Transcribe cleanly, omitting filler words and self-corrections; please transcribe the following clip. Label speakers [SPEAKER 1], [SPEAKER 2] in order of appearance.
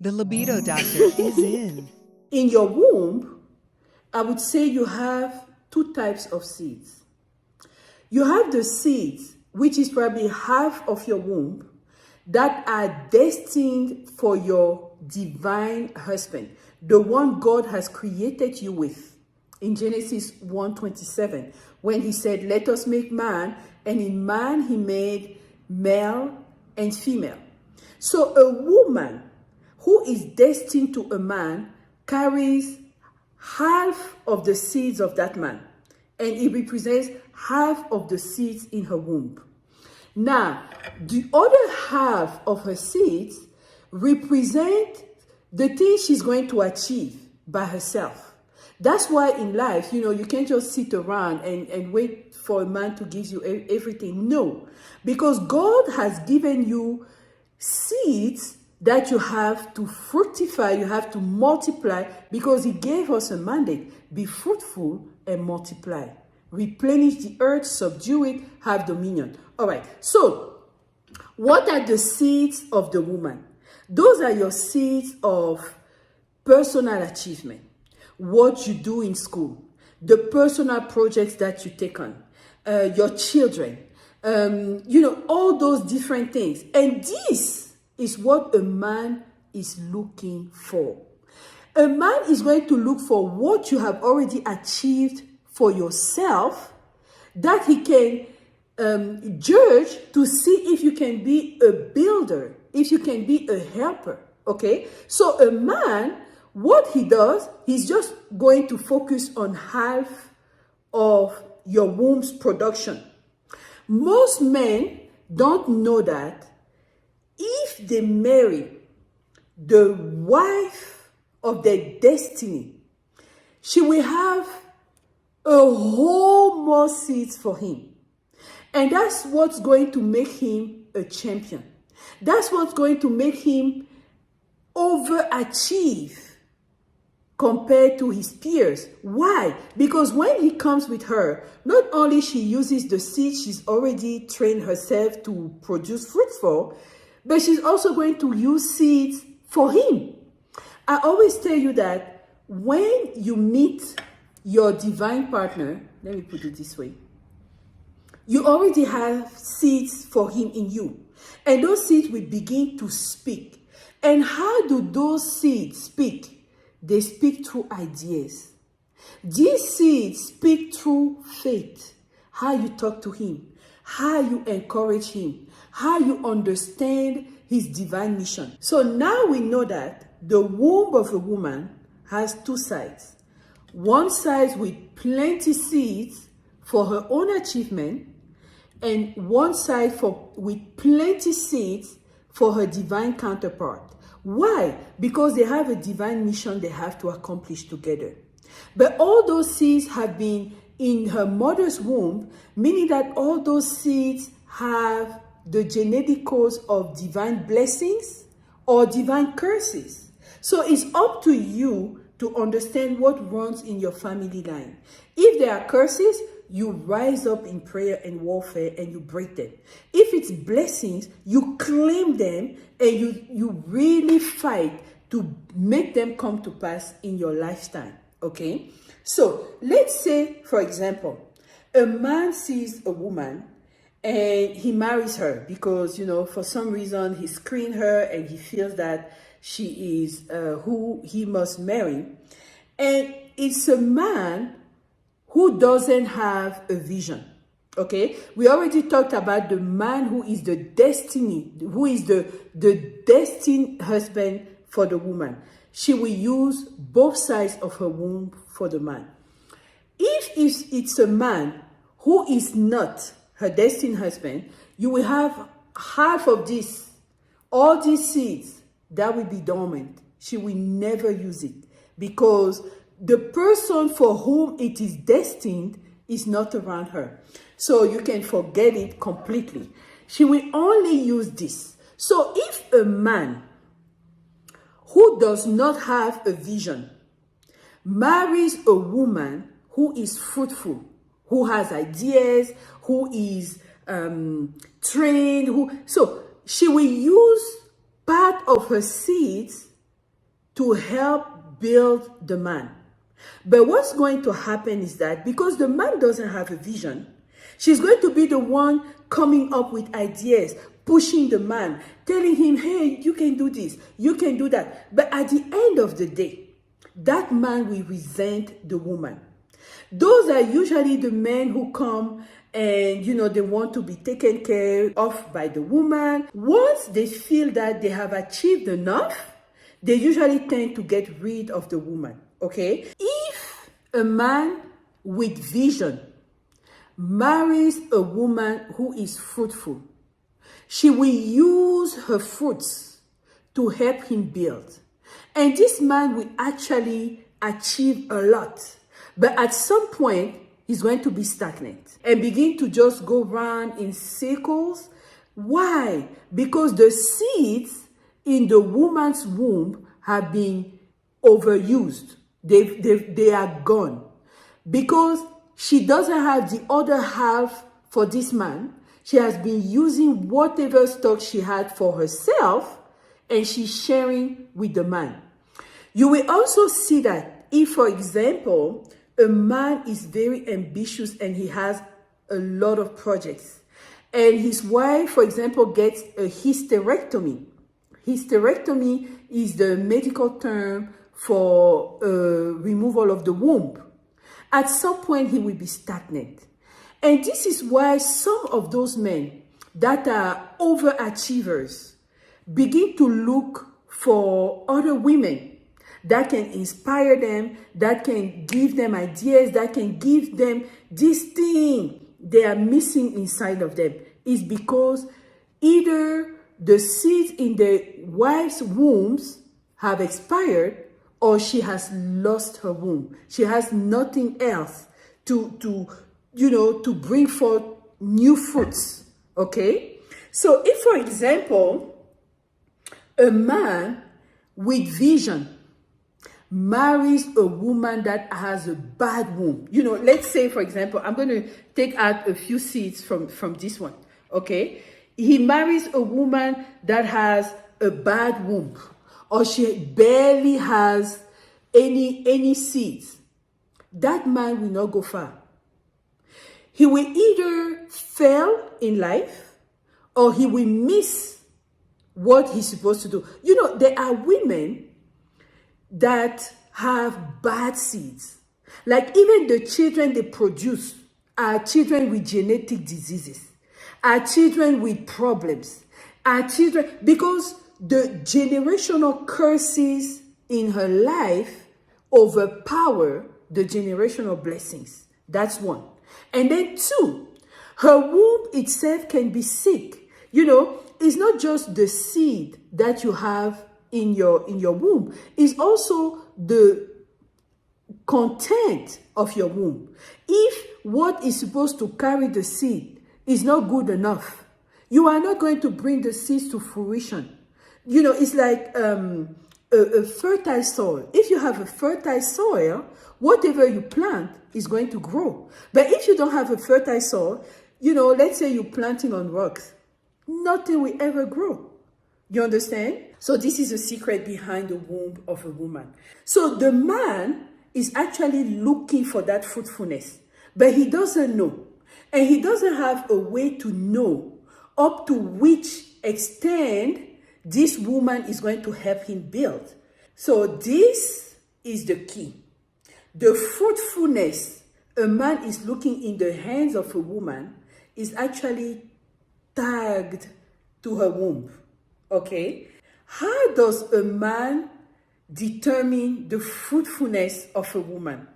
[SPEAKER 1] The libido doctor is in.
[SPEAKER 2] In your womb, I would say you have two types of seeds. You have the seeds, which is probably half of your womb, that are destined for your divine husband, the one God has created you with. In Genesis 1:27, when he said, "Let us make man," and in man he made male and female. So a woman who is destined to a man carries half of the seeds of that man, and it represents half of the seeds in her womb. Now, the other half of her seeds represent the things she's going to achieve by herself. That's why in life, you can't just sit around and wait for a man to give you everything. No, because God has given you seeds that you have to fructify, you have to multiply, because he gave us a mandate: be fruitful and multiply. Replenish the earth, subdue it, have dominion. All right, so what are the seeds of the woman? Those are your seeds of personal achievement, what you do in school, the personal projects that you take on, your children, all those different things. And this is what a man is looking for. A man is going to look for what you have already achieved for yourself, that he can judge to see if you can be a builder, if you can be a helper. Okay? So a man, what he does, he's just going to focus on half of your womb's production. Most men don't know that if they marry the wife of their destiny, she will have a whole more seeds for him. And that's what's going to make him a champion. That's what's going to make him overachieve compared to his peers. Why? Because when he comes with her, not only she uses the seeds she's already trained herself to produce fruit for, but she's also going to use seeds for him. I always tell you that when you meet your divine partner, let me put it this way, you already have seeds for him in you. And those seeds will begin to speak. And how do those seeds speak? They speak through ideas. These seeds speak through faith. How you talk to him, how you encourage him, how you understand his divine mission. So now we know that the womb of a woman has two sides. One side with plenty seeds for her own achievement, and one side with plenty seeds for her divine counterpart. Why? Because they have a divine mission they have to accomplish together. But all those seeds have been in her mother's womb, meaning that all those seeds have the genetic codes of divine blessings or divine curses. So it's up to you to understand what runs in your family line. If there are curses, you rise up in prayer and warfare and you break them. If it's blessings, you claim them and you really fight to make them come to pass in your lifetime. Okay? So let's say, for example, a man sees a woman and he marries her because, for some reason he screened her and he feels that she is who he must marry. And it's a man who doesn't have a vision. Okay? We already talked about the man who is the destiny, who is the destined husband for the woman. She will use both sides of her womb for the man. If it's a man who is not her destined husband, you will have half of this, all these seeds, that will be dormant. She will never use it because the person for whom it is destined is not around her. So you can forget it completely. She will only use this. So if a man who does not have a vision marries a woman who is fruitful, who has ideas, who is trained, so she will use part of her seeds to help build the man. But what's going to happen is that because the man doesn't have a vision, she's going to be the one coming up with ideas, pushing the man, telling him, hey, you can do this, you can do that. But at the end of the day, that man will resent the woman. Those are usually the men who come and, they want to be taken care of by the woman. Once they feel that they have achieved enough, they usually tend to get rid of the woman, okay? If a man with vision marries a woman who is fruitful, she will use her fruits to help him build. And this man will actually achieve a lot. But at some point, he's going to be stagnant and begin to just go around in circles. Why? Because the seeds in the woman's womb have been overused. They are gone. Because she doesn't have the other half for this man. She has been using whatever stock she had for herself, and she's sharing with the man. You will also see that if, for example, a man is very ambitious and he has a lot of projects, and his wife, for example, gets a hysterectomy. Hysterectomy is the medical term for removal of the womb. At some point, he will be stagnant. And this is why some of those men that are overachievers begin to look for other women that can inspire them, that can give them ideas, that can give them this thing they are missing inside of them. Is because either the seeds in the wife's wombs have expired, or she has lost her womb. She has nothing else to bring forth new fruits, okay? So if, for example, a man with vision marries a woman that has a bad womb, let's say, for example, I'm going to take out a few seeds from this one, okay? He marries a woman that has a bad womb, or she barely has any seeds. That man will not go far. He will either fail in life, or he will miss what he's supposed to do. There are women that have bad seeds. Like even the children they produce are children with genetic diseases, are children with problems, are children, because the generational curses in her life overpower the generational blessings. That's one. And then two, her womb itself can be sick. It's not just the seed that you have in your womb. It's also the content of your womb. If what is supposed to carry the seed is not good enough, you are not going to bring the seeds to fruition. It's like a fertile soil. If you have a fertile soil, whatever you plant is going to grow. But if you don't have a fertile soil, let's say you're planting on rocks, nothing will ever grow. You understand? So this is a secret behind the womb of a woman. So the man is actually looking for that fruitfulness, but he doesn't know. And he doesn't have a way to know up to which extent this woman is going to help him build. So this is the key. The fruitfulness a man is looking in the hands of a woman is actually tagged to her womb. Okay? How does a man determine the fruitfulness of a woman?